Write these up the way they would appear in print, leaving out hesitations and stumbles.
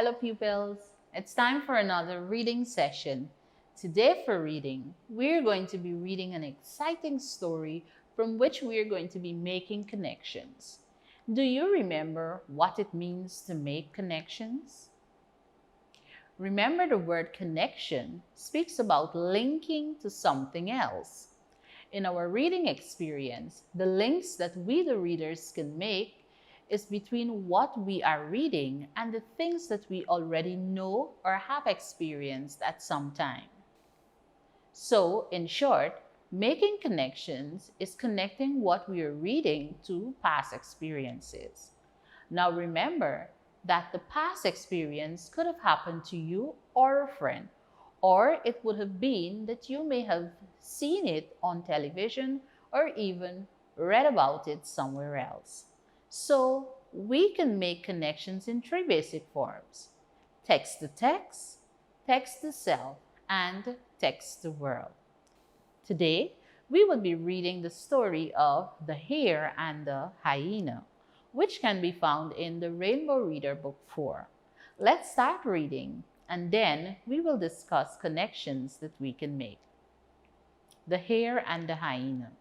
Hello pupils, it's time for another reading session. Today for reading, we're going to be reading an exciting story from which we're going to be making connections. Do you remember what it means to make connections? Remember, the word connection speaks about linking to something else. In our reading experience, the links that we, the readers, can make is between what we are reading and the things that we already know or have experienced at some time. So, in short, making connections is connecting what we are reading to past experiences. Now, remember that the past experience could have happened to you or a friend, or it would have been that you may have seen it on television or even read about it somewhere else. So, we can make connections in three basic forms: text to text to self, and text to world. Today, we will be reading the story of the hare and the hyena, which can be found in the Rainbow Reader Book 4. Let's start reading, and then we will discuss connections that we can make. The hare and the hyena.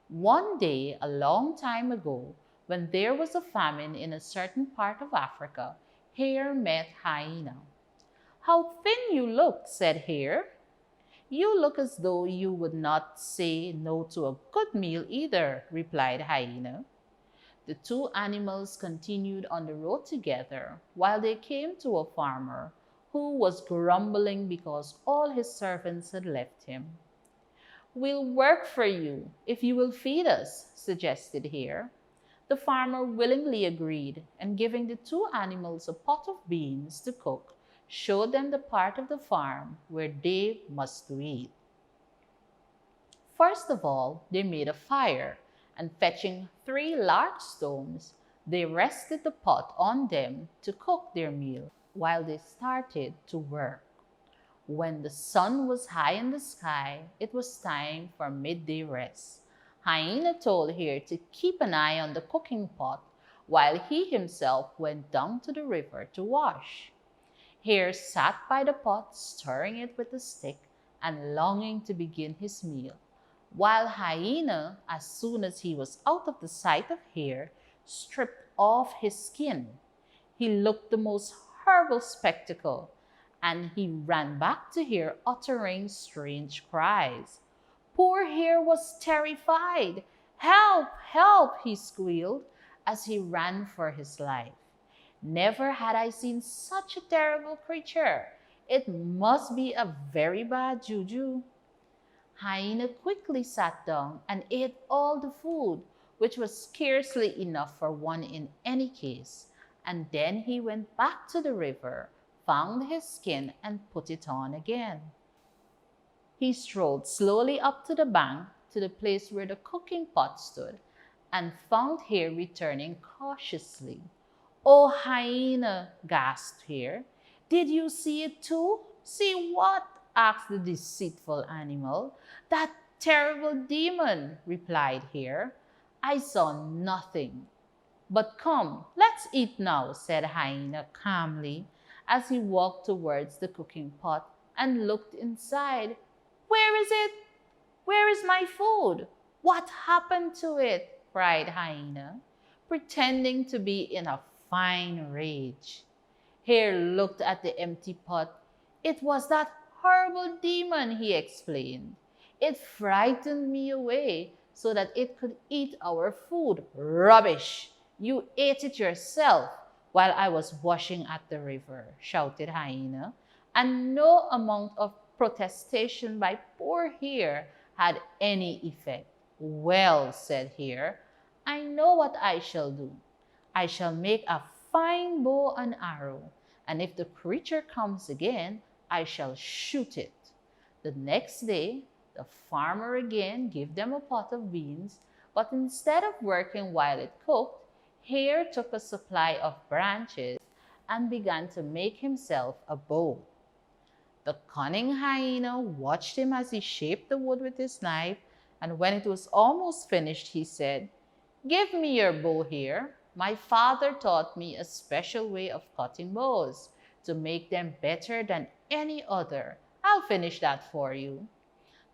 One day, a long time ago, when there was a famine in a certain part of Africa, Hare met Hyena. "How thin you look," said Hare. "You look as though you would not say no to a good meal either," replied Hyena. The two animals continued on the road together while they came to a farmer who was grumbling because all his servants had left him. "We'll work for you if you will feed us," suggested Hare. The farmer willingly agreed, and giving the two animals a pot of beans to cook, showed them the part of the farm where they must eat. First of all, they made a fire, and fetching 3 large stones, they rested the pot on them to cook their meal while they started to work. When the sun was high in the sky, it was time for midday rest. Hyena told Hare to keep an eye on the cooking pot while he himself went down to the river to wash. Hare sat by the pot, stirring it with a stick and longing to begin his meal, while Hyena, as soon as he was out of the sight of Hare, stripped off his skin. He looked the most horrible spectacle, and he ran back to Hare, uttering strange cries. Poor Hare was terrified. "Help! Help!" he squealed as he ran for his life. "Never had I seen such a terrible creature. It must be a very bad juju." Hyena quickly sat down and ate all the food, which was scarcely enough for one in any case, and then he went back to the river, found his skin, and put it on again. He strolled slowly up to the bank to the place where the cooking pot stood, and found Hare returning cautiously. "Oh, Hyena," gasped Hare, "did you see it too?" "See what?" asked the deceitful animal. "That terrible demon," replied Hare. "I saw nothing." "But come, let's eat now," said Hyena calmly as he walked towards the cooking pot and looked inside. "Where is it? Where is my food? What happened to it?" cried Hyena, pretending to be in a fine rage. Hare looked at the empty pot. "It was that horrible demon," he explained. "It frightened me away so that it could eat our food." "Rubbish! You ate it yourself while I was washing at the river," shouted Hyena, and no amount of protestation by poor Hare had any effect. "Well," said Hare, "I know what I shall do. I shall make a fine bow and arrow, and if the creature comes again, I shall shoot it." The next day, the farmer again gave them a pot of beans, but instead of working while it cooked, Hare took a supply of branches and began to make himself a bow. The cunning Hyena watched him as he shaped the wood with his knife, and when it was almost finished, he said, "Give me your bow here. My father taught me a special way of cutting bows. to make them better than any other. I'll finish that for you.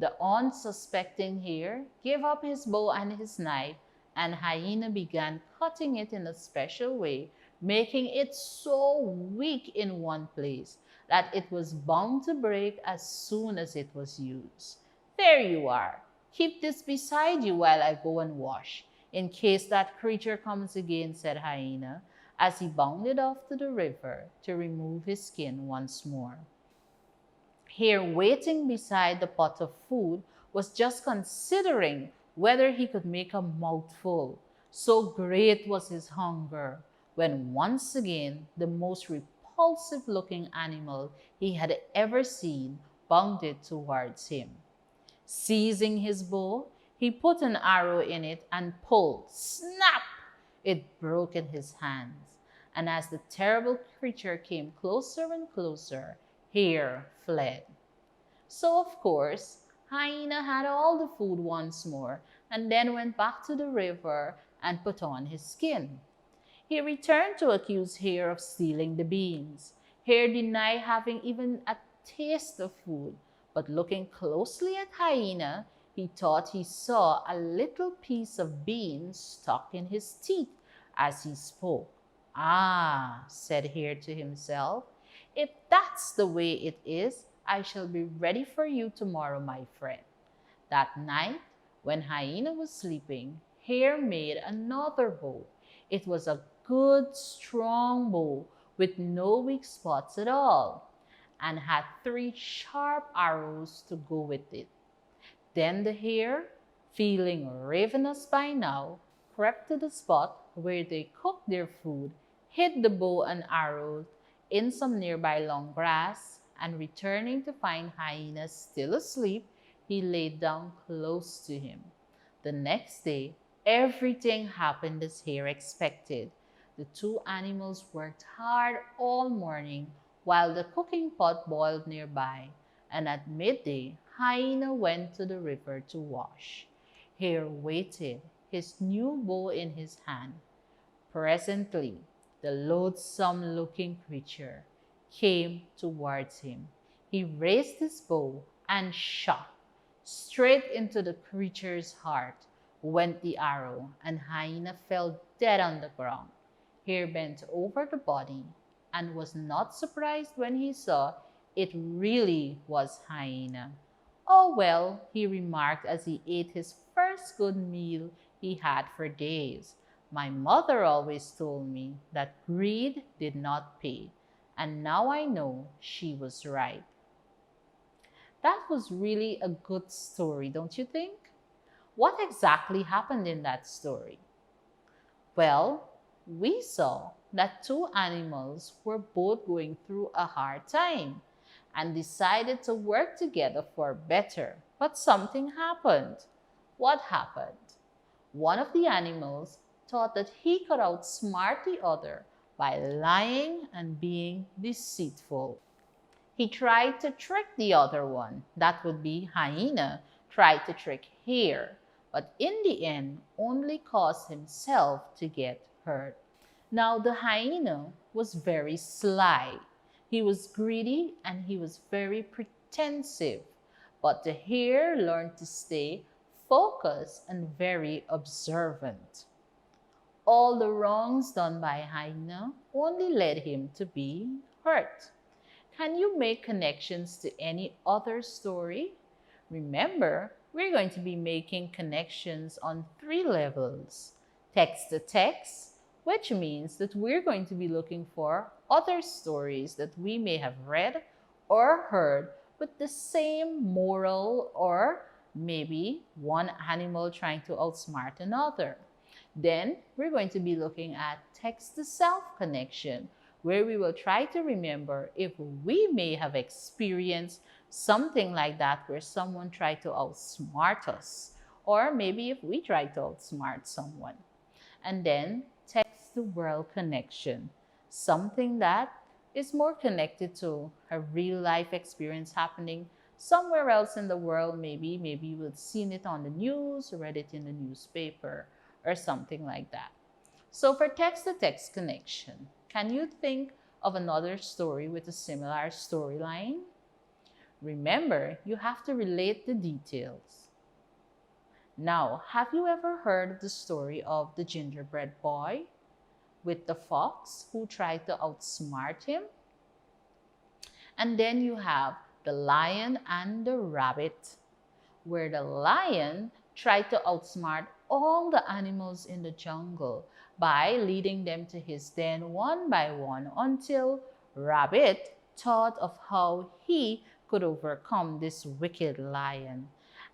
The unsuspecting Hare gave up his bow and his knife, and Hyena began cutting it in a special way, making it so weak in one place that it was bound to break as soon as it was used. There you are. Keep this beside you while I go and wash, in case that creature comes again, said Hyena, as he bounded off to the river to remove his skin once more. Here, waiting beside the pot of food, was just considering whether he could make a mouthful. So great was his hunger, when once again the most repulsive looking animal he had ever seen bounded towards him. Seizing his bow, he put an arrow in it and pulled. Snap! It broke in his hands. And as the terrible creature came closer and closer, Hare fled. So, of course, Hyena had all the food once more and then went back to the river and put on his skin. He returned to accuse Hare of stealing the beans. Hare denied having even a taste of food, but looking closely at Hyena, he thought he saw a little piece of bean stuck in his teeth as he spoke. Ah, said Hare to himself, if that's the way it is, I shall be ready for you tomorrow, my friend. That night, when Hyena was sleeping, Hare made another bow. It was a good, strong bow with no weak spots at all, and had 3 sharp arrows to go with it. Then the Hare, feeling ravenous by now, crept to the spot where they cooked their food, hid the bow and arrows in some nearby long grass, and returning to find Hyena still asleep, he lay down close to him. The next day, everything happened as Hare expected. The 2 animals worked hard all morning while the cooking pot boiled nearby, and at midday, Hyena went to the river to wash. Hare waited, his new bow in his hand. Presently, the loathsome-looking creature came towards him. He raised his bow and shot. Straight into the creature's heart went the arrow, and Hyena fell dead on the ground. Hare bent over the body and was not surprised when he saw it really was Hyena. Oh well, he remarked as he ate his first good meal he had for days. My mother always told me that greed did not pay, and now I know she was right. That was really a good story, don't you think? What exactly happened in that story? Well, we saw that 2 animals were both going through a hard time and decided to work together for better. But something happened. What happened? One of the animals thought that he could outsmart the other by lying and being deceitful. He tried to trick the other one, that would be Hyena, tried to trick Hare, but in the end only caused himself to get hurt. Now the Hyena was very sly. He was greedy and he was very pretensive, but the Hare learned to stay focused and very observant. All the wrongs done by Hyena only led him to be hurt. Can you make connections to any other story? Remember, we're going to be making connections on 3 levels. Text to text, which means that we're going to be looking for other stories that we may have read or heard with the same moral, or maybe one animal trying to outsmart another. Then we're going to be looking at text to self connection, where we will try to remember if we may have experienced something like that where someone tried to outsmart us, or maybe if we tried to outsmart someone. And then text to world connection, something that is more connected to a real life experience happening somewhere else in the world. Maybe you've seen it on the news, read it in the newspaper, or something like that. So for text to text connection, can you think of another story with a similar storyline? Remember, you have to relate the details. Now, have you ever heard of the story of the gingerbread boy with the fox who tried to outsmart him? And then you have the lion and the rabbit, where the lion tried to outsmart all the animals in the jungle by leading them to his den one by one until Rabbit thought of how he could overcome this wicked lion.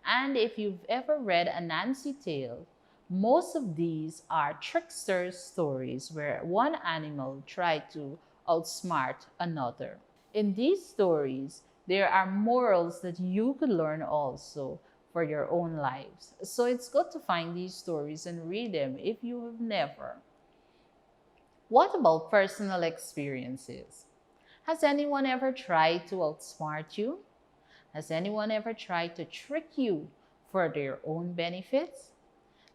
And if you've ever read a Nancy tale, most of these are trickster stories where one animal tried to outsmart another. In these stories, there are morals that you could learn also for your own lives. So it's good to find these stories and read them if you have never. What about personal experiences? Has anyone ever tried to outsmart you? Has anyone ever tried to trick you for their own benefits?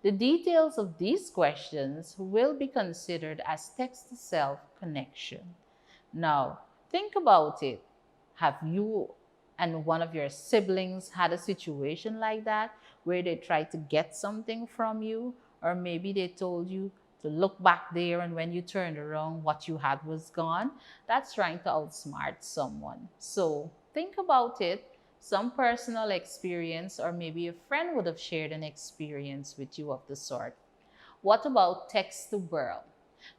The details of these questions will be considered as text to self connection. Now, think about it. Have you and one of your siblings had a situation like that where they tried to get something from you? Or maybe they told you to look back there, and when you turned around, what you had was gone? That's trying to outsmart someone. So think about it. Some personal experience, or maybe a friend would have shared an experience with you of the sort. What about text to world?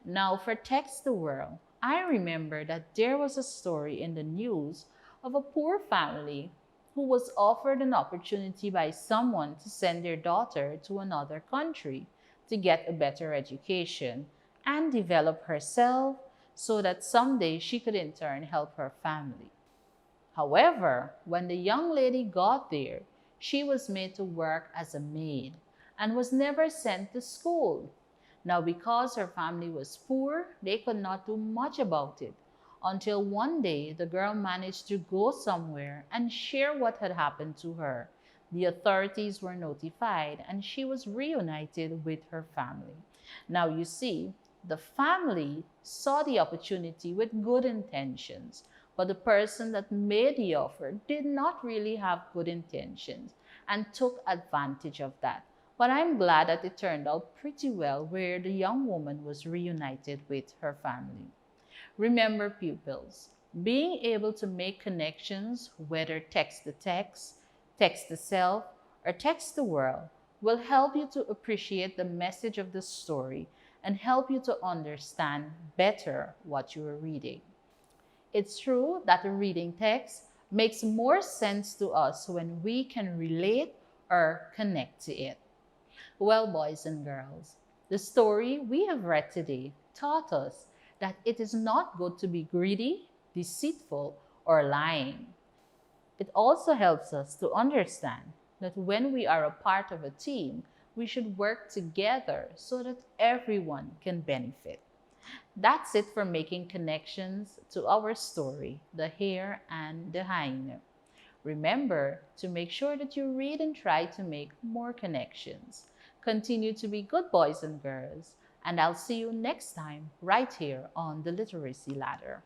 Now, for text the world, I remember that there was a story in the news of a poor family who was offered an opportunity by someone to send their daughter to another country to get a better education and develop herself so that someday she could in turn help her family. However, when the young lady got there, she was made to work as a maid and was never sent to school. Now, because her family was poor, they could not do much about it until one day the girl managed to go somewhere and share what had happened to her. The authorities were notified and she was reunited with her family. Now, you see, the family saw the opportunity with good intentions, but the person that made the offer did not really have good intentions and took advantage of that. But I'm glad that it turned out pretty well where the young woman was reunited with her family. Remember, pupils, being able to make connections, whether text to self, or text the world, will help you to appreciate the message of the story and help you to understand better what you are reading. It's true that a reading text makes more sense to us when we can relate or connect to it. Well, boys and girls, the story we have read today taught us that it is not good to be greedy, deceitful, or lying. It also helps us to understand that when we are a part of a team, we should work together so that everyone can benefit. That's it for making connections to our story, the hare and the hyena. Remember to make sure that you read and try to make more connections. Continue to be good boys and girls, and I'll see you next time right here on the Literacy Ladder.